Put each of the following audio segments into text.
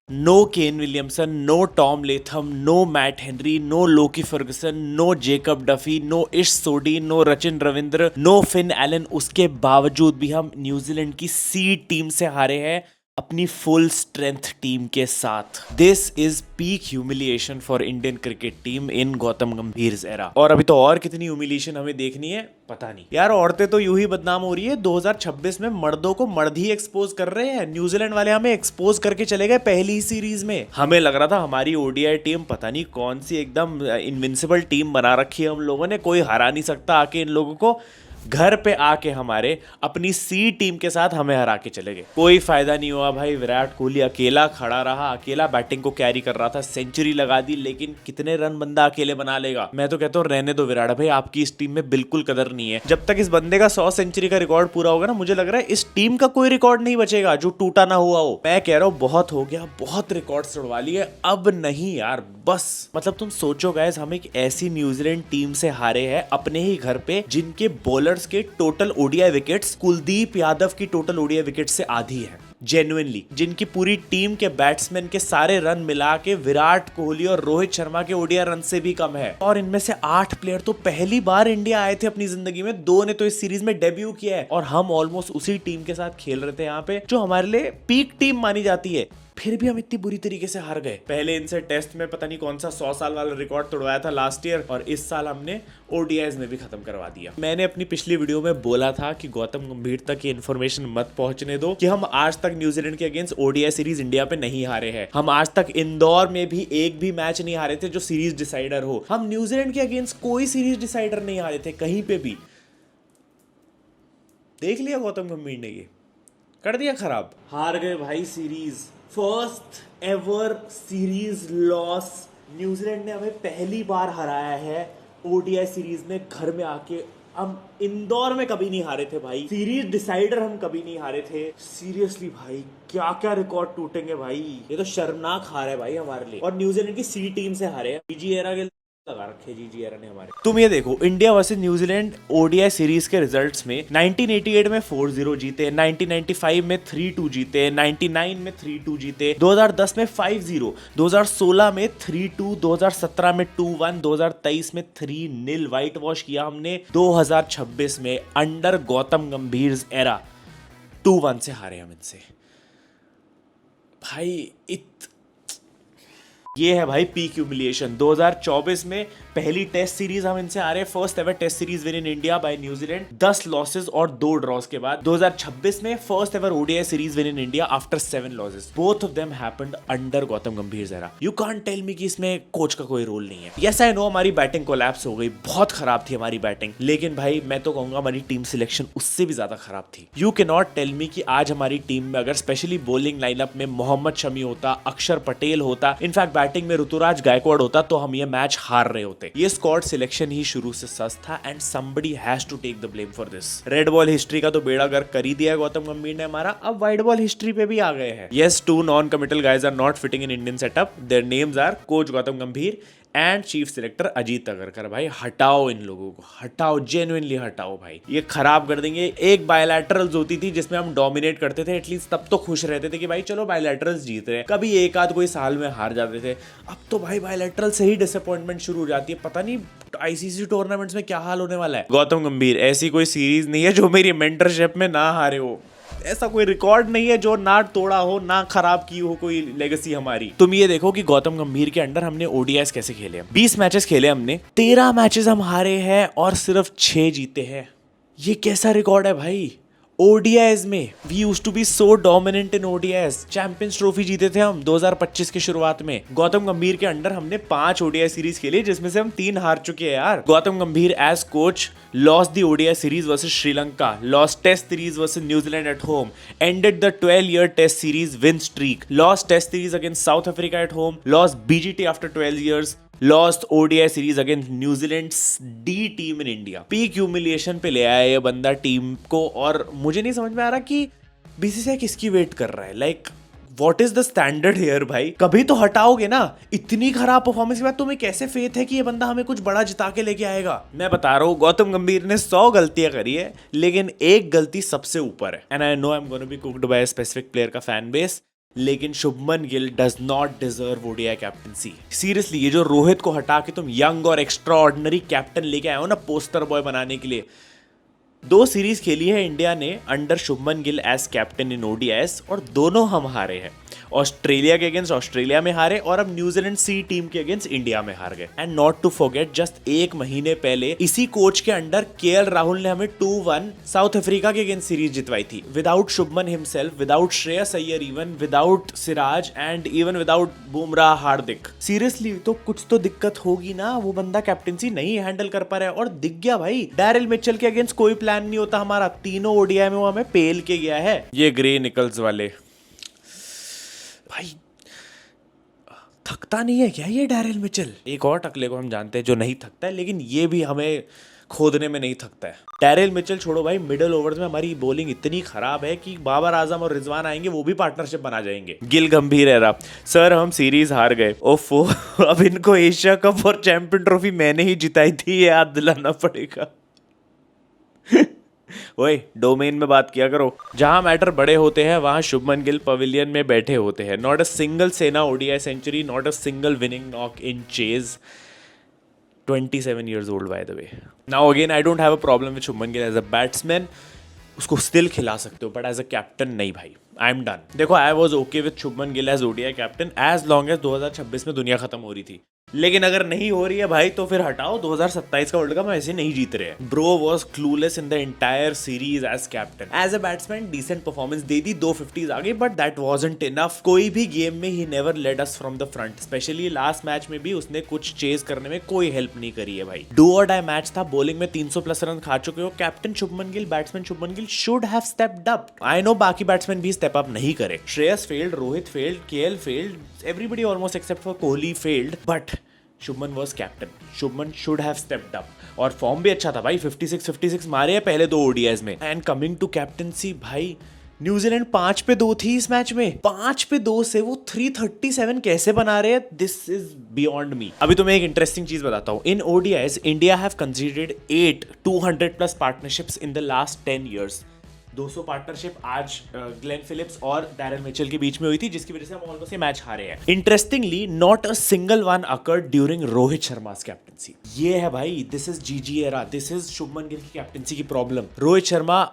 No Kane Williamson, no Tom Latham, no Matt Henry, no Lockie Ferguson, no Jacob Duffy, no Ish Sodhi, no Rachin Ravindra, no Finn Allen. उसके बावजूद भी हम New Zealand की सी team से हारे हैं अपनी फुल स्ट्रेंथ टीम के साथ। This is peak humiliation for Indian cricket team in Gautam Gambhir era. और अभी तो और कितनी ह्यूमिलिएशन हमें देखनी है पता नहीं यार। औरतें तो यूं ही बदनाम हो रही है, 2026 में मर्दों को मर्द ही एक्सपोज कर रहे हैं। न्यूजीलैंड वाले हमें एक्सपोज करके चले गए पहली ही सीरीज में। हमें लग रहा था हमारी ओडीआई टीम पता नहीं कौन सी एकदम इनविंसिबल टीम बना रखी है हम लोगों ने, कोई हरा नहीं सकता आके इन लोगों को। घर पे आके हमारे अपनी सी टीम के साथ हमें हरा के चले गए। कोई फायदा नहीं हुआ भाई। विराट कोहली अकेला खड़ा रहा, अकेला बैटिंग को कैरी कर रहा था, सेंचुरी लगा दी, लेकिन कितने रन बंदा अकेले बना लेगा। मैं तो कहता हूँ रहने दो विराट भाई, आपकी इस टीम में बिल्कुल कदर नहीं है। जब तक इस बंदे का 100 सेंचुरी का रिकॉर्ड पूरा होगा ना, मुझे लग रहा है इस टीम का कोई रिकॉर्ड नहीं बचेगा जो टूटा ना हुआ हो। मैं कह रहा हूँ बहुत हो गया, बहुत रिकॉर्ड तोड़वा लिए, अब नहीं यार बस। मतलब तुम सोचो गाइस, हम एक ऐसी न्यूजीलैंड टीम से हारे हैं अपने ही घर पे जिनके बॉलर्स के total ODI wickets Kuldeep Yadav की टोटल ओडीआई विकेट से आधी है। जेन्युइनली जिनकी पूरी टीम के बैट्समैन के सारे रन मिला के विराट कोहली और रोहित शर्मा के ओडीआई रन से भी कम है। और इनमें से 8 प्लेयर तो पहली बार इंडिया आए थे अपनी जिंदगी में, 2 ने तो इस सीरीज में डेब्यू किया है। और हम ऑलमोस्ट उसी टीम के साथ खेल रहे थे यहाँ पे जो हमारे लिए पीक टीम मानी जाती है, फिर भी हम इतनी बुरी तरीके से हार गए। पहले इनसे टेस्ट में पता नहीं कौन सा 100 साल वाला रिकॉर्ड तोड़वाया था लास्ट ईयर, और इस साल हमने ओडीआईज में भी खत्म करवा दिया। मैंने अपनी पिछली वीडियो में बोला था कि गौतम गंभीर तक ये इन्फॉर्मेशन मत पहुंचने दो कि हम आज तक न्यूजीलैंड के अगेंस्ट ओडीआई सीरीज इंडिया पे नहीं हारे हैं। हम आज तक इंदौर में भी एक भी मैच नहीं हारे थे जो सीरीज डिसाइडर हो। हम न्यूजीलैंड के अगेंस्ट कोई सीरीज डिसाइडर नहीं हारे थे कहीं पे भी। देख लिया गौतम गंभीर ने ये कर दिया खराब। हार गए भाई series, first ever series loss. New Zealand ने हमें पहली बार हराया है ओडीआई सीरीज में घर में आके। हम इंदौर में कभी नहीं हारे थे भाई, सीरीज डिसाइडर हम कभी नहीं हारे थे। सीरियसली भाई क्या क्या रिकॉर्ड टूटेंगे भाई, ये तो शर्मनाक हार है भाई हमारे लिए। और न्यूजीलैंड की सी टीम से हारे हैं। जीजी एरा के लगा रखे जीजी एरा ने हमारे। तुम ये देखो, India versus New Zealand ODI series के रिजल्ट्स में 1988 में 4-0 जीते, 1995 में 3-2 जीते, 99 में 3-2 जीते, 2010 में 5-0, 2016 में 3-2, 2017 में 2-1, 2023 में 3-0 व्हाइट वॉश किया हमने। 2026 में अंडर गौतम गंभीर एरा 2-1 से हारे हम इनसे भाई। ये है भाई पीक ह्यूमिलिएशन। 2024 में पहली टेस्ट सीरीज हम इनसे आ रहे हैं, first ever test series win in India by New Zealand, 10 losses और 2 ड्रॉस के बाद। 2026 में first ever ODI series win in India after 7 losses. Both of them happened under Gautam Gambhir era. You can't tell me कि इसमें कोच का कोई role नहीं है। यस आई नो हमारी बैटिंग कोलैप्स हो गई, बहुत खराब थी हमारी बैटिंग, लेकिन भाई मैं तो कहूंगा हमारी टीम सिलेक्शन उससे भी ज्यादा खराब थी। You can not tell me कि आज हमारी टीम में अगर स्पेशली बॉलिंग लाइनअप में मोहम्मद शमी होता, अक्षर पटेल होता, इनफैक्ट बैटिंग में ऋतुराज गायकवाड़ होता, तो हम ये मैच हार रहे होते। ये स्क्वाड सिलेक्शन ही शुरू से सस्त था and somebody has to take the blame for this. Red ball history का तो बेड़ा गर्क कर ही दिया गौतम गंभीर ने हमारा, अब व्हाइट बॉल हिस्ट्री पे भी आ गए हैं। Yes, 2 non committal guys are not fitting in Indian setup. Their names are coach Gautam Gambhir and chief selector Ajit Agarkar. भाई हटाओ इन लोगों को, हटाओ, जेन्युइनली हटाओ भाई, ये खराब कर देंगे। एक बायलैटरल्स होती थी जिसमें हम डोमिनेट करते थे, एटलीस्ट तब तो खुश रहते थे कि भाई चलो बायलैटरल्स जीत रहे हैं। कभी एक आध कोई साल में हार जाते थे, अब तो भाई बायलैटरल से ही डिसअपॉइंटमेंट शुरू हो जाती है। पता नहीं आईसीसी टूर्नामेंट्स में क्या हाल होने वाला है। गौतम गंभीर, ऐसी कोई सीरीज नहीं है जो मेरी मेंटरशिप में ना हारे हो। ऐसा कोई रिकॉर्ड नहीं है जो ना तोड़ा हो, ना खराब की हो कोई लेगेसी हमारी। तुम ये देखो कि गौतम गंभीर के अंडर हमने ओडीआईस कैसे खेले। 20 मैचेस खेले हमने, 13 मैचेस हम हारे हैं और सिर्फ 6 जीते हैं। ये कैसा रिकॉर्ड है भाई ओडीआईज में। We used to be so dominant in ODIs. Champions trophy जीते थे हम 2025 के शुरुआत में। गौतम गंभीर के अंडर हमने 5 ओडीआई सीरीज खेली जिसमें से हम 3 हार चुके हैं यार। Gautam Gambhir as coach lost the ODI series versus Sri Lanka, lost test series versus New Zealand at home, ended the 12-year test series win streak, lost test series against South Africa at home, lost BGT after 12 years, lost ODI series against New Zealand's D team in India. Peak humiliation पे ले आया ये बंदा team को, और मुझे नहीं समझ में आ रहा कि बीसीसीआई किसकी वेट कर रहा है। Like what is the standard here भाई? कभी तो हटाओगे ना। इतनी खराब परफॉर्मेंस के बाद तुम्हें कैसे फेथ है कि ये बंदा हमें कुछ बड़ा जिता के लेके आएगा? मैं बता रहा हूँ गौतम गंभीर ने 100 गलतियां करी है, लेकिन एक गलती सबसे ऊपर है। And I no I am gonna be cooked bye a specific player का फैन बेस, लेकिन Shubman Gill does not deserve ODI captaincy. Seriously, ये जो रोहित को हटा के तुम यंग और एक्स्ट्रा ऑर्डिनरी कैप्टन लेके आए हो ना पोस्टर बॉय बनाने के लिए। 2 सीरीज खेली है इंडिया ने under Shubman Gill as captain in ODIs और दोनों हम हारे हैं। ऑस्ट्रेलिया के अगेंस्ट ऑस्ट्रेलिया में हारे और अब न्यूजीलैंड सी टीम के अगेंस्ट इंडिया में हार गए। And not to forget, just 1 महीने पहले इसी कोच के अंडर केएल राहुल ने हमें 2-1 साउथ अफ्रीका के अगेंस्ट सीरीज जितवाई थी, without Shubman himself, without Shreyas Iyer, even without Siraj and even without Bumrah Hardik. Seriously, तो कुछ तो दिक्कत होगी ना, वो बंदा कैप्टनसी नहीं हैंडल कर पा रहा है। और दिख गया भाई, डैरिल मिचेल के अगेंस्ट कोई प्लान नहीं होता हमारा, तीनों ओडीआई में वो हमें पेल के गया है। ये ग्रे निकल्स वाले भाई, थकता नहीं है क्या ये डैरिल मिचेल? एक और टकले को हम जानते हैं जो नहीं थकता है, लेकिन ये भी हमें खोदने में नहीं थकता है। डैरिल मिचेल छोड़ो भाई, मिडिल ओवर्स में हमारी बॉलिंग इतनी खराब है कि बाबर आजम और रिजवान आएंगे, वो भी पार्टनरशिप बना जाएंगे। गिल गंभीर है रहा, सर हम सीरीज हार गए, ओफो अब इनको एशिया कप और चैंपियन ट्रॉफी मैंने ही जिताई थी, ये याद दिलाना पड़ेगा। ओए, डोमेन में बात किया करो। जहां मैटर बड़े होते हैं वहां शुभमन गिल पवेलियन में बैठे होते हैं। Not a single SENA ODI century, not a single winning knock in chase. 27 years old by the way. Now again, I don't have a problem with Shubman Gill as a batsman, उसको still खिला सकते हो, but as a captain नहीं भाई, आई am done. देखो, I was okay with Shubman Gill as ODI captain as long as 2026 में दुनिया खत्म हो रही थी, लेकिन अगर नहीं हो रही है भाई तो फिर हटाओ। 2027 का वर्ल्ड कप ऐसे नहीं जीत रहे हैं। Bro was clueless in the entire series as captain. As a batsman decent performance दे दी, 250s आ गई, बट दैट वाजंट इनफ। कोई भी गेम में he never led us from the front, specially last match में भी उसने कुछ चेज करने में कोई हेल्प नहीं करी है भाई। डू और डाई मैच था, बॉलिंग में 300+ रन खा चुके हो। Captain Shubman Gill, batsman Shubman Gill should have stepped up. I know बाकी बैट्समैन भी स्टेप अप नहीं करे, Shreyas failed, Rohit failed, KL failed, everybody almost except for Kohli failed, but Shubman was captain, Shubman should have stepped up. और फॉर्म भी अच्छा था भाई, 56 मारे हैं पहले 2 ओडीआईज में। एंड कमिंग टू कैप्टनसी भाई, न्यूजीलैंड 5-2 थी इस मैच में, 5-2 से वो 337 कैसे बना रहे हैं, दिस इज बियॉन्ड मी। अभी तुम्हें एक इंटरेस्टिंग चीज बताता हूँ। इन ODIs India have considered 8 200+ partnerships in the last 10 years। 200 partnership आज ग्लेन फिलिप्स और डैरिल मिचेल के बीच में हुई थी, जिसकी वजह से हम ऑलमोस्ट ये मैच हारे हैं। Interestingly, not a single one occurred during Rohit शर्मा's कैप्टनसी। ये है भाई, this is GG era, this is Shubman Gill की कैप्टनसी की problem. Rohit Sharma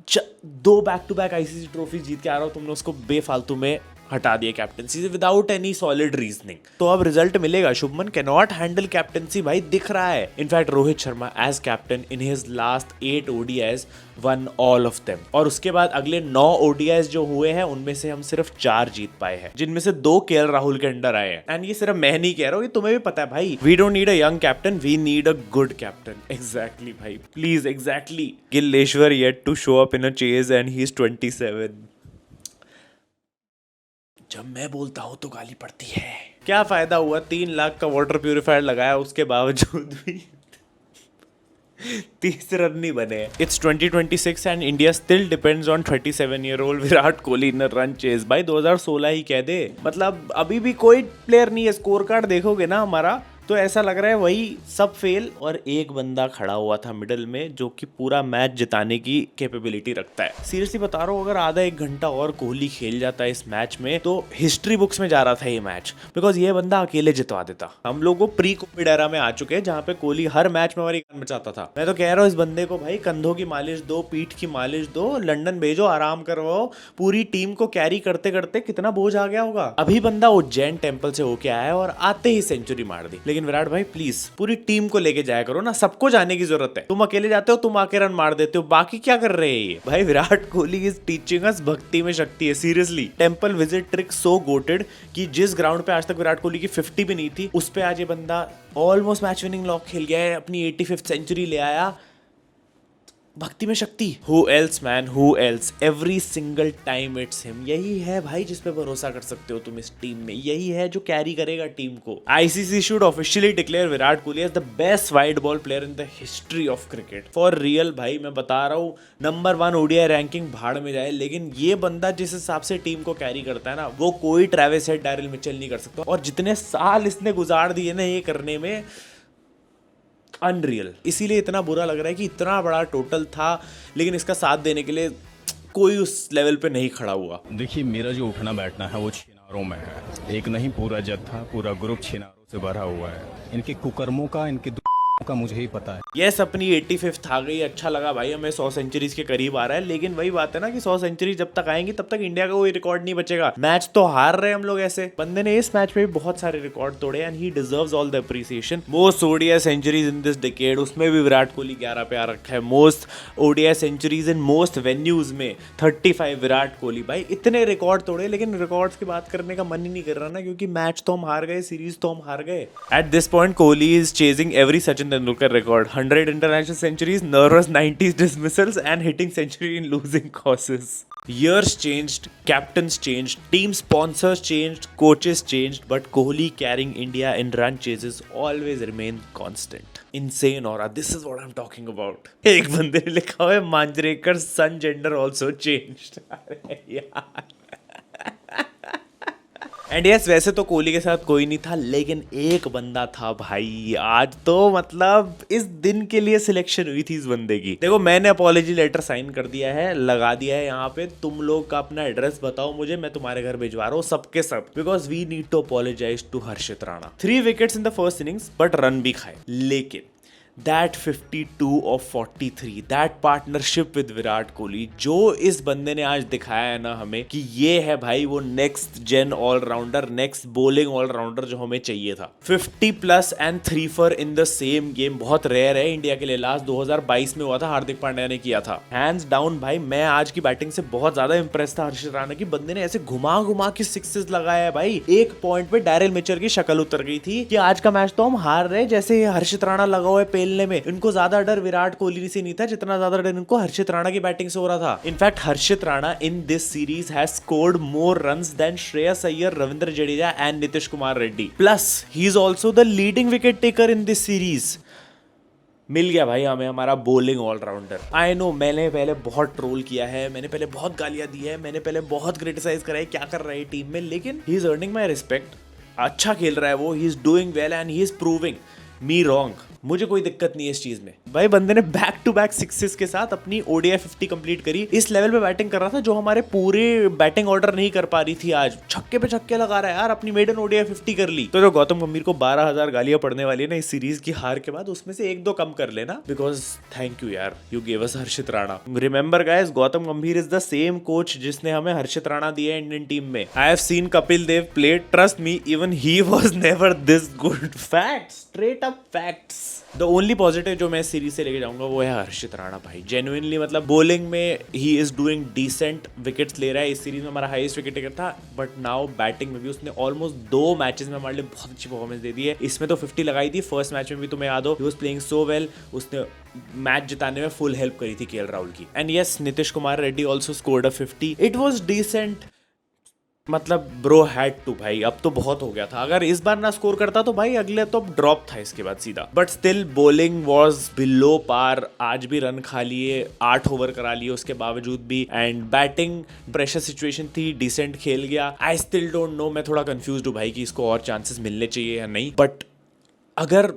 2 back to back ICC trophy जीत के आ रहा हो, तुमने उसको बेफालतू में हटा दिया कैप्टनसी से विदाउट एनी सॉलिड रीजनिंग। तो अब रिजल्ट मिलेगा, Shubman can not handle captaincy भाई, दिख रहा है। In fact Rohit Sharma as captain in his last 8 ODIs won all of them. और उसके बाद अगले 9 ओडीआईज जो हुए हैं उनमें से हम सिर्फ 4 जीत पाए हैं, जिनमें से 2 केएल राहुल के अंडर आए हैं। एंड ये सिर्फ मैं नहीं कह रहा हूँ, ये तुम्हें भी पता है भाई। We don't need a young captain, we need a good captain. Exactly भाई, प्लीज, एग्जैक्टली। गिलेश्वर yet to show up in a chase and he is 27। जब मैं बोलता हूं तो गाली पड़ती है। क्या फायदा हुआ, 3 लाख का वाटर प्यूरिफायर लगाया, उसके बावजूद भी 30 रन नहीं बने। It's 2026 and India still depends on 37-year-old Virat Kohli in run chase. भाई 2016 ही कह दे, मतलब अभी भी कोई प्लेयर नहीं है। स्कोर कार्ड देखोगे ना हमारा, तो ऐसा लग रहा है वही सब फेल और एक बंदा खड़ा हुआ था मिडिल में जो कि पूरा मैच जिताने की कैपेबिलिटी रखता है। सीरियसली बता रहा हूँ, अगर आधा 1 घंटा और कोहली खेल जाता है इस मैच में तो हिस्ट्री बुक्स में जा रहा था ये मैच, बिकॉज ये बंदा अकेले जितवा देता। हम लोग प्री कोविड एरा में आ चुके हैं जहाँ पे कोहली हर मैच में हमारी जान बचाता था। मैं तो कह रहा हूँ इस बंदे को भाई कंधों की मालिश दो, पीठ की मालिश दो, लंदन भेजो, आराम करवाओ। पूरी टीम को कैरी करते करते कितना बोझ आ गया होगा। अभी बंदा उज्जैन टेम्पल से होके आया और आते ही सेंचुरी मार दी। लेकिन विराट भाई प्लीज पूरी टीम को लेके जाया करो ना, सबको जाने की जरूरत है। तुम अकेले जाते हो, तुम आके रन मार देते हो, बाकी क्या कर रहे हैं ये? भाई Virat Kohli is teaching us भक्ति में शक्ति है। Seriously, temple visit trick so GOATed कि जिस ग्राउंड पे आज तक विराट कोहली की 50 भी नहीं थी, उस पे आज ये बंदा ऑलमोस्ट मैच विनिंग लॉक खेल गया है, अपनी 85th सेंचुरी ले आया। भक्ति में शक्ति। Who else man? Who else? Every single time it's him। यही है भाई जिस पे भरोसा कर सकते हो तुम इस टीम में, यही है जो कैरी करेगा टीम को। ICC should officially declare Virat Kohli as the best white ball player in the history of cricket। For real भाई, मैं बता रहा हूँ, नंबर 1 ODI रैंकिंग भाड़ में जाए, लेकिन ये बंदा जिस हिसाब से टीम को कैरी करता है ना, वो कोई ट्रेविस हेड, डैरिल मिचेल नहीं कर सकता। और जितने साल इसने गुजार दिए ना ये करने में, अनरियल। इसीलिए इतना बुरा लग रहा है कि इतना बड़ा टोटल था, लेकिन इसका साथ देने के लिए कोई उस लेवल पे नहीं खड़ा हुआ। देखिए, मेरा जो उठना बैठना है वो छिनारों में है। एक नहीं, पूरा जत्था, पूरा ग्रुप छिनारों से भरा हुआ है। इनके कुकर्मों का, इनके का मुझे ही पता है। यस, अपनी 85th आ गई, अच्छा लगा भाई, हमें 100 सेंचुरीज के करीब आ रहा है। लेकिन वही बात है ना कि 100 सेंचुरी जब तक आएंगी तब तक इंडिया का कोई रिकॉर्ड नहीं बचेगा। मैच तो हार रहे हम लोग ऐसे। बंदे ने इस मैच में भी बहुत सारे रिकॉर्ड तोड़े and he deserves all the appreciation. Most ODI centuries in this decade, उसमें भी विराट कोहली 11 पे आ रखा है। Most ODI centuries in most venues में 35 विराट कोहली। भाई इतने रिकॉर्ड तोड़े, लेकिन रिकॉर्ड्स की बात करने का मन ही नहीं कर रहा ना, क्योंकि मैच तो हम हार गए, सीरीज तो हम हार गए। At this point Kohli is chasing every Sachin Tendulkar record, 100 international centuries, nervous 90s dismissals, and hitting century in losing causes. Years changed, captains changed, team sponsors changed, coaches changed, but Kohli carrying India in run chases always remained constant. Insane aura. This is what I'm talking about. एक बंदे ने लिखा हुआ है मांजरेकर सन gender also changed. अरे यार। And yes, वैसे तो कोहली के साथ कोई नहीं था, लेकिन एक बंदा था भाई। आज तो मतलब इस दिन के लिए सिलेक्शन हुई थी इस बंदे की। देखो, मैंने अपॉलॉजी लेटर साइन कर दिया है, लगा दिया है यहाँ पे। तुम लोग का अपना एड्रेस बताओ मुझे, मैं तुम्हारे घर भिजवा रहा हूँ सबके सब, because we need to apologise to Harshit Rana. 3 wickets in the first innings, but run भी खाए। लेकिन that 52 off 43, that partnership with Virat Kohli, जो इस बंदे ने आज दिखाया है ना हमें कि ये है भाई वो next gen allrounder, next bowling allrounder जो हमें चाहिए था। 50+ and 3 for in the same game बहुत रेयर है इंडिया के लिए। लास्ट 2022 में हुआ था, हार्दिक पांड्या ने किया था। हैंड्स डाउन भाई, मैं आज की बैटिंग से बहुत ज्यादा इंप्रेस था हर्षित राणा की। बंदे ने ऐसे घुमा घुमा के सिक्सेस लगाया है भाई। एक पॉइंट पे डैरिल मिचर की शक्ल उतर गई थी कि आज का मैच तो हम हार रहे, जैसे हर्षित राणा लगा हुआ है में। इनको ज्यादा डर विराट कोहली से नहीं था जितना ज्यादा डर इनको हर्षित राणा की बैटिंग से हो रहा था। In fact Harshit Rana in this series has scored more runs than Shreyas Iyer, Ravindra Jadeja and Nitish Kumar Reddy. Plus he is also the leading wicket taker in this series. मिल गया भाई हमें हमारा बॉलिंग ऑलराउंडर। आई नो, मैंने पहले बहुत ट्रोल किया है, मैंने पहले बहुत गालियां दी है, मैंने पहले बहुत क्रिटिसाइज करा है क्या कर रहा है टीम में, लेकिन he is earning my respect. अच्छा खेल रहा है वो, ही is doing well and he is proving me wrong. मुझे कोई दिक्कत नहीं है इस चीज में। भाई बंदे ने बैक टू बैक सिक्सेस के साथ अपनी ओडीआई 50 कंप्लीट करी। इस लेवल पे बैटिंग कर रहा था जो हमारे पूरे बैटिंग ऑर्डर नहीं कर पा रही थी। आज छक्के पे छक्के लगा रहा है यार, अपनी मेडन ओडीआई 50 कर ली। तो जो गौतम गंभीर को 12,000 गालियां पड़ने वाली है ना इस सीरीज की हार के बाद, उसमें से 1-2 कम कर लेना, बिकॉज थैंक यू यार, you gave us Harshit Rana. Remember guys, Gautam गंभीर इज द सेम कोच जिसने हमें हर्षित राणा दिया इंडियन टीम में। I have seen Kapil Dev play, trust me, even he was never this good. Facts, straight up facts. The only positive जो मैं इस series से लेके जाऊंगा वो है हर्षित राणा भाई। जेन्युइनली मतलब बॉलिंग में he is doing decent, wickets ले रहा है। इस सीरीज में हमारा हाईएस्ट विकेट टेकर था, बट नाउ बैटिंग में भी उसने ऑलमोस्ट 2 मैचेस में हमारे लिए बहुत अच्छी परफॉर्मेंस दे दी है। इसमें तो 50 लगाई थी, फर्स्ट मैच में भी तुम्हें याद हो, he was playing so well. उसने मैच जिताने में फुल हेल्प करी थी केएल राहुल की। And yes, Nitish Kumar Reddy also scored a 50। It was decent, मतलब ब्रो हैड टू भाई, अब तो बहुत हो गया था। अगर इस बार ना स्कोर करता तो भाई अगले तो ड्रॉप था इसके बाद सीधा। But still bowling was below par. आज भी रन खा लिए, 8 ओवर करा लिए उसके बावजूद भी। एंड बैटिंग प्रेशर सिचुएशन थी, डिसेंट खेल गया। आई स्टिल डोंट नो, मैं थोड़ा कंफ्यूज हूँ भाई कि इसको और चांसेस मिलने चाहिए या नहीं। बट अगर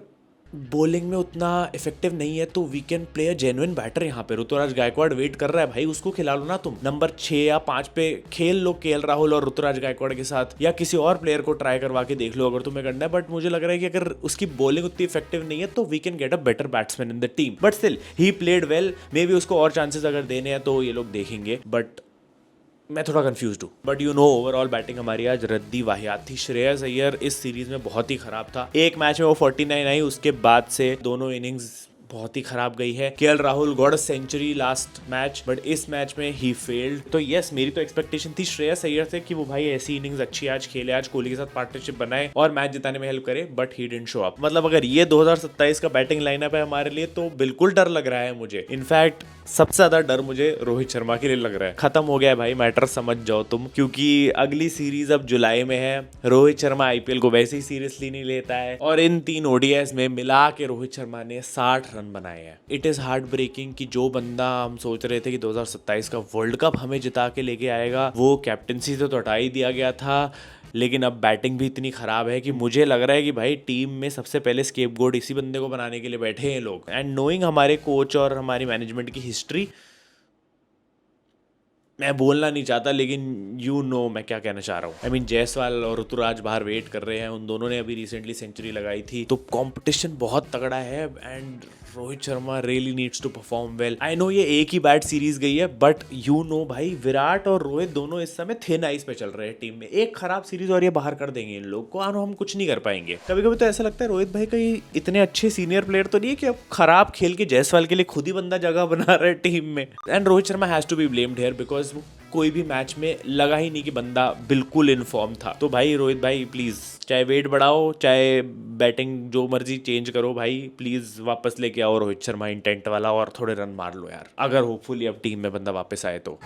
बॉलिंग में उतना इफेक्टिव नहीं है तो we can play a genuine batter. यहाँ पे ऋतुराज गायकवाड़ वेट कर रहा है भाई, उसको खिला लो ना तुम। नंबर 6 या 5 पे खेल लो केएल राहुल और ऋतुराज गायकवाड़ के साथ, या किसी और प्लेयर को ट्राई करवा के देख लो अगर तुम्हें करना है। बट मुझे लग रहा है कि अगर उसकी बॉलिंग उतनी इफेक्टिव नहीं है तो we can get a better batsman in the team. But still he played well. Maybe उसको और चांसेस अगर देने हैं तो ये लोग देखेंगे, बट मैं थोड़ा कंफ्यूज हूँ। But you know, overall batting हमारी आज रद्दी वाहियात थी। श्रेयस अय्यर इस सीरीज में बहुत ही खराब था। एक मैच में वो 49 आई, उसके बाद से दोनों इनिंग्स बहुत ही खराब गई है। KL Rahul got century last match, but इस मैच में ही फेल्ड। तो यस, मेरी तो एक्सपेक्टेशन थी श्रेयस अय्यर से कि वो भाई ऐसी इनिंग्स अच्छी आज खेले, आज कोहली के साथ पार्टनरशिप बनाए और मैच जिताने में हेल्प करे, but he didn't show up. मतलब अगर ये 2027 का बैटिंग लाइनअप है हमारे लिए तो बिल्कुल डर लग रहा है मुझे। इनफैक्ट सबसे ज्यादा डर मुझे रोहित शर्मा के लिए लग रहा है। खत्म हो गया है भाई मैटर, समझ जाओ तुम, क्योंकि अगली सीरीज अब जुलाई में है। रोहित शर्मा आईपीएल को वैसे ही सीरियसली नहीं लेता है और इन 3 ओडीआईस में मिला के रोहित शर्मा ने 60 रन बनाए हैं। इट इज हार्ट ब्रेकिंग कि जो बंदा हम सोच रहे थे कि 2027 का वर्ल्ड कप हमें जिता के लेके आएगा, वो कैप्टनसी से तो हटा ही दिया गया था। लेकिन अब बैटिंग भी इतनी खराब है कि मुझे लग रहा है कि भाई टीम में सबसे पहले स्केपगोट इसी बंदे को बनाने के लिए बैठे हैं लोग। एंड नोइंग हमारे कोच और हमारी मैनेजमेंट की हिस्ट्री, मैं बोलना नहीं चाहता लेकिन यू नो मैं क्या कहना चाह रहा हूँ। आई मीन जायसवाल और ऋतुराज बाहर वेट कर रहे हैं, उन दोनों ने अभी रिसेंटली सेंचुरी लगाई थी, तो कंपटीशन बहुत तगड़ा है and Rohit Sharma really needs to perform well. I know ये एक ही बैड सीरीज गई है, बट यू नो भाई विराट और रोहित दोनों इस समय थिन आइस पे चल रहे हैं टीम में। एक खराब सीरीज और ये बाहर कर देंगे इन लोग को, हम कुछ नहीं कर पाएंगे। कभी कभी तो ऐसा लगता है रोहित भाई कहीं इतने अच्छे सीनियर प्लेयर तो नहीं है कि अब खराब खेल के जायसवाल के लिए खुद ही बंदा जगह बना रहा है टीम में। And Rohit Sharma has to be blamed here because कोई भी मैच में लगा ही नहीं कि बंदा बिल्कुल इनफॉर्म था। तो भाई रोहित भाई प्लीज चाहे वेट बढ़ाओ चाहे बैटिंग जो मर्जी चेंज करो भाई, प्लीज वापस लेके आओ रोहित शर्मा इंटेंट वाला और थोड़े रन मार लो यार, अगर होपफुली अब टीम में बंदा वापस आए तो।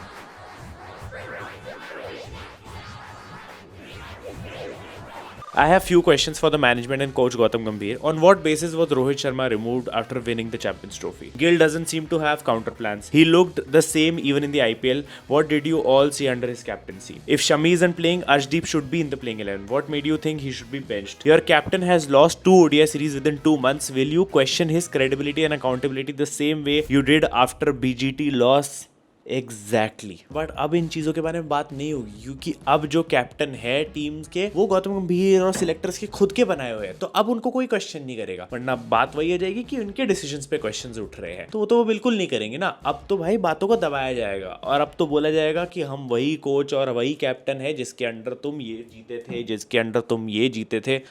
I have few questions for the management and coach Gautam Gambhir. On what basis was Rohit Sharma removed after winning the Champions Trophy? Gill doesn't seem to have counter plans. He looked the same even in the IPL. What did you all see under his captaincy? If Shami isn't playing, Arshdeep should be in the playing 11. What made you think he should be benched? Your captain has lost 2 ODI series within 2 months. Will you question his credibility and accountability the same way you did after BGT loss? Exactly but अब इन चीज़ों के बारे में बात नहीं होगी क्योंकि अब जो कैप्टन है टीम्स के वो गौतम गंभीर और सिलेक्टर्स के खुद के बनाए हुए हैं, तो अब उनको कोई क्वेश्चन नहीं करेगा। वरना बात वही आ जाएगी कि उनके डिसीजंस पे क्वेश्चंस उठ रहे हैं, तो वो बिल्कुल नहीं करेंगे ना। अब तो भाई बातों को दबाया जाएगा और अब तो बोला जाएगा कि हम वही कोच और वही कैप्टन है जिसके अंडर तुम ये जीते थे, जिसके अंडर तुम ये जीते थे।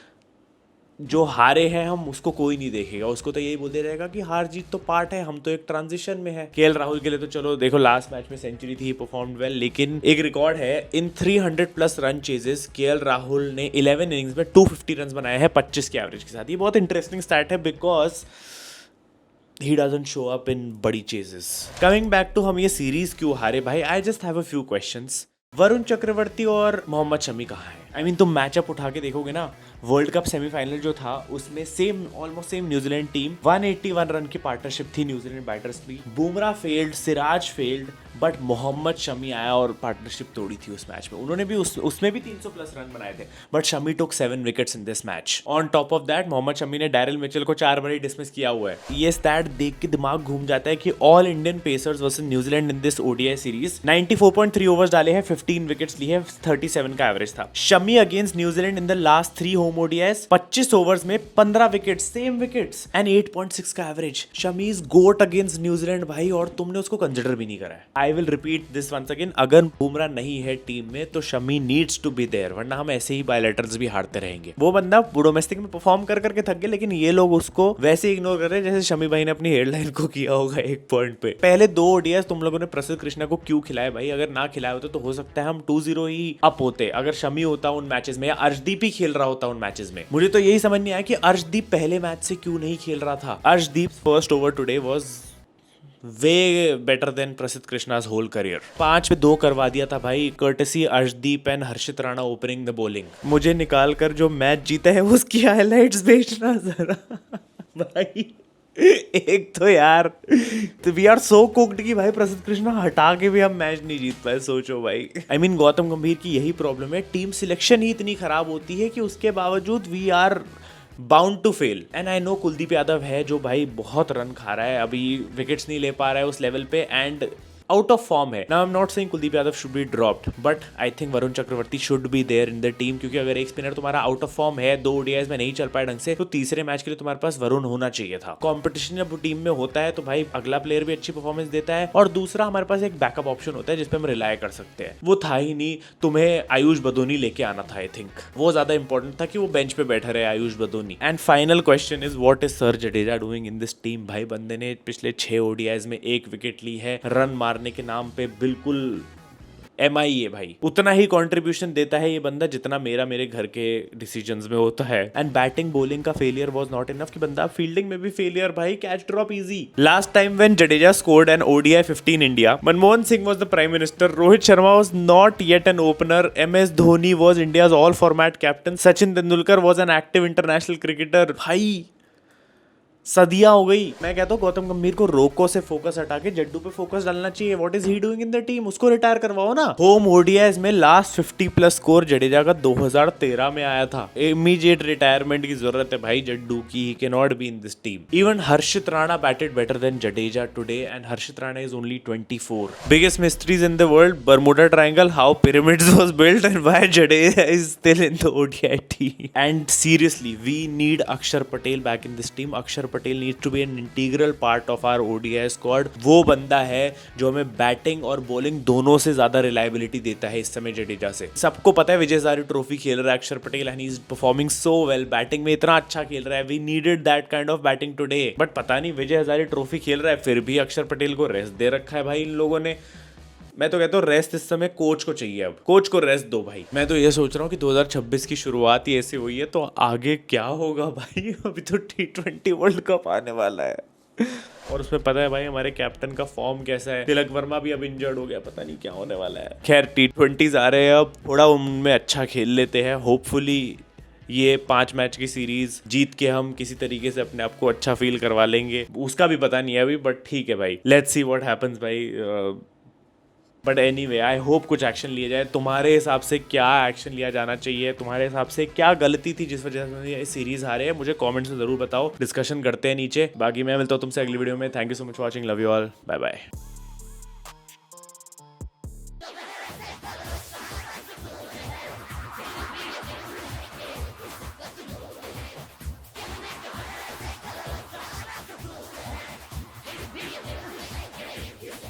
जो हारे हैं हम उसको कोई नहीं देखेगा, उसको तो यही बोलते रहेगा कि हार जीत तो पार्ट है, हम तो एक ट्रांजिशन में है। केएल राहुल के लिए तो चलो देखो लास्ट मैच में सेंचुरी थी, परफॉर्म्ड वेल, लेकिन एक रिकॉर्ड है इन 300 plus run ceases KL Rahul ने 11 इनिंग्स में 250 रन बनाए हैं 25 के एवरेज के साथ। ये बहुत इंटरेस्टिंग स्टैट है because he doesn't show up in बड़ी चेजेस। कमिंग बैक टू हम ये सीरीज क्यों हारे भाई, I just have a few questions. Varun Chakravarthy और मोहम्मद शमी कहाँ है? आई मीन तुम मैचअप उठा के देखोगे ना, वर्ल्ड कप सेमीफाइनल जो था उसमें same almost same New Zealand team 181 run की पार्टनरशिप थी न्यूजीलैंड बैटर्स की। Bumrah failed, Siraj failed, but Mohammed Shami आया और पार्टनरशिप तोड़ी थी उस मैच में। उन्होंने भी उसमें भी 300 प्लस रन बनाए थे, but Shami took 7 wickets in this match. On top of that Mohammed Shami ने डैरिल मिचेल को 4 बार डिसमिस किया हुआ है। ये स्टैट देख के दिमाग घूम जाता है कि all Indian pacers versus New Zealand in this ODI series 94.3 overs डाले हैं, 15 विकेट्स लिए हैं, 37 का एवरेज था। Shami against New Zealand in the last 3 home ODIs 25 overs में 15 विकेट्स, सेम विकेट्स एंड 8.6 का average. Shami is GOAT against New Zealand भाई, और तुमने उसको कंसिडर भी नहीं करा है। I will repeat this once again, अगर बुमराह नहीं है टीम में तो Shami needs to be there, वरना हम ऐसे ही बायलैटरल्स भी हारते रहेंगे। वो बंदा डोमेस्टिक में परफॉर्म कर करके थक गया, लेकिन ये लोग उसको वैसे इग्नोर कर रहे हैं जैसे शमी भाई ने अपनी हेडलाइन को किया होगा एक पॉइंट पे। पहले 2 ओडीआईस तुम लोगों ने प्रसिद्ध कृष्णा को क्यों खिलाए भाई? अगर ना खिलाए होते तो हो सकता है हम 2-0 ही अप होते, अगर शमी होता उन मैचेस में या अर्शदीप ही खेल रहा होता उन मैचेस में। मुझे तो यही समझ नहीं आया कि अर्शदीप पहले मैच से क्यों नहीं खेल रहा था। Arshdeep first over today was way better than प्रसिद्ध कृष्णा's होल करियर। 5 पे 2 करवा दिया था भाई, courtesy Arshdeep and Harshit Rana opening the bowling. मुझे निकाल कर जो मैच जीता है उसकी हाइलाइट्स भेजना जरा भाई। एक तो यार तो वी आर सो कुक्ड कि भाई प्रसिद्ध कृष्णा हटा के भी हम मैच नहीं जीत पाए, सोचो भाई। आई मीन गौतम गंभीर की यही प्रॉब्लम है, टीम सिलेक्शन ही इतनी खराब होती है कि उसके बावजूद we are bound to fail. And I know Kuldeep Yadav है जो भाई बहुत रन खा रहा है, अभी विकेट्स नहीं ले पा रहा है उस लेवल पे एंड आउट ऑफ फॉर्म है। Now I am not saying Kuldeep Yadav should be dropped, but I think Varun Chakravarthy should be there in the team, क्योंकि अगर एक स्पिनर तुम्हारा आउट ऑफ फॉर्म है, 2 ओडीआईस में नहीं चल पाए ढंग से, तो तीसरे मैच के लिए तुम्हारे पास वरुण होना चाहिए था। कंपटीशन जब टीम में होता है तो भाई अगला प्लेयर भी अच्छी परफॉर्मेंस देता है और दूसरा हमारे पास एक बैकअप ऑप्शन होता है जिसपे हम रिलाय कर सकते हैं। वो था ही नहीं, तुम्हें आयुष बदोनी लेके आना था। आई थिंक वो ज्यादा इंपॉर्टेंट था कि वो बेंच पे बैठा रहे Ayush Badoni. And final question is what is sir Jadeja doing in this team? भाई बंदे ने पिछले 6 ओडीआईस में 1 विकेट ली है, रन मारने के नाम पे बिल्कुल MIA भाई। उतना ही कंट्रीब्यूशन देता है ये बंदा जितना मेरे घर के डिसीजंस में होता है। एंड बैटिंग बॉलिंग का फेलियर वाज नॉट इनफ कि बंदा फील्डिंग में भी फेलियर भाई, catch drop easy. Last time when Jadeja scored an ODI 15 in India, Manmohan Singh was the prime minister, Rohit Sharma was not yet an opener, MS Dhoni was India's all format captain, Sachin Tendulkar was an active international cricketer. भाई सदियां हो गई। मैं कहता हूँ गौतम गंभीर को रोको से फोकस हटा के जड्डू पे फोकस डालना चाहिए। What is he doing in the team? उसको रिटायर करवाओ ना। होम ओडीआईज में लास्ट 50+ स्कोर जडेजा का 2013 में आया था। इमीडिएट रिटायरमेंट की जरूरत है भाई जड्डू की। He can not be in this team. Even Harshit Rana batted better than Jadeja today and Harshit Rana is only 24. Biggest mysteries in the world, Bermuda triangle, how pyramids was built and why Jadeja is still in the ODI team. And seriously, we need Akshar Patel back in this team. Akshar Patel needs to be an integral part of our ODI squad. वो बंदा है जो हमें batting और bowling दोनों से ज्यादा reliability देता है इस समय जडेजा से। सबको पता है विजय हजारे ट्रॉफी खेल रहा है Axar Patel and he is performing so well. Batting में इतना अच्छा खेल रहा है। We needed that kind of batting today. But पता नहीं विजय हजारे ट्रॉफी खेल रहा है फिर भी अक्षर पटेल को रेस्ट दे रखा है भाई इन लोगों ने। मैं तो कहता हूँ रेस्ट इस समय कोच को चाहिए। अब कोच को रेस्ट दो भाई। मैं तो ये सोच रहा हूँ कि 2026 की शुरुआत ही ऐसी हुई है तो आगे क्या होगा भाई। अभी तो T20 वर्ल्ड कप आने वाला है और उसमें पता है भाई हमारे कैप्टन का फॉर्म कैसा है। तिलक वर्मा भी अब इंजर्ड हो गया, पता नहीं क्या होने वाला है। खैर T20s आ रहे हैं अब, थोड़ा उनमें अच्छा खेल लेते हैं। होपफुली ये 5 मैच की सीरीज जीत के हम किसी तरीके से अपने आप को अच्छा फील करवा लेंगे। उसका भी पता नहीं है अभी, बट ठीक है भाई, लेट्स सी व्हाट हैपेंस भाई। बट एनीवे आई होप कुछ एक्शन लिया जाए। तुम्हारे हिसाब से क्या एक्शन लिया जाना चाहिए? तुम्हारे हिसाब से क्या गलती थी जिस वजह से ये सीरीज हारे हैं? मुझे कमेंट्स में जरूर बताओ, डिस्कशन करते हैं नीचे। बाकी मैं मिलता हूँ तुमसे अगली वीडियो में। Thank you so much for watching, love you all, bye bye.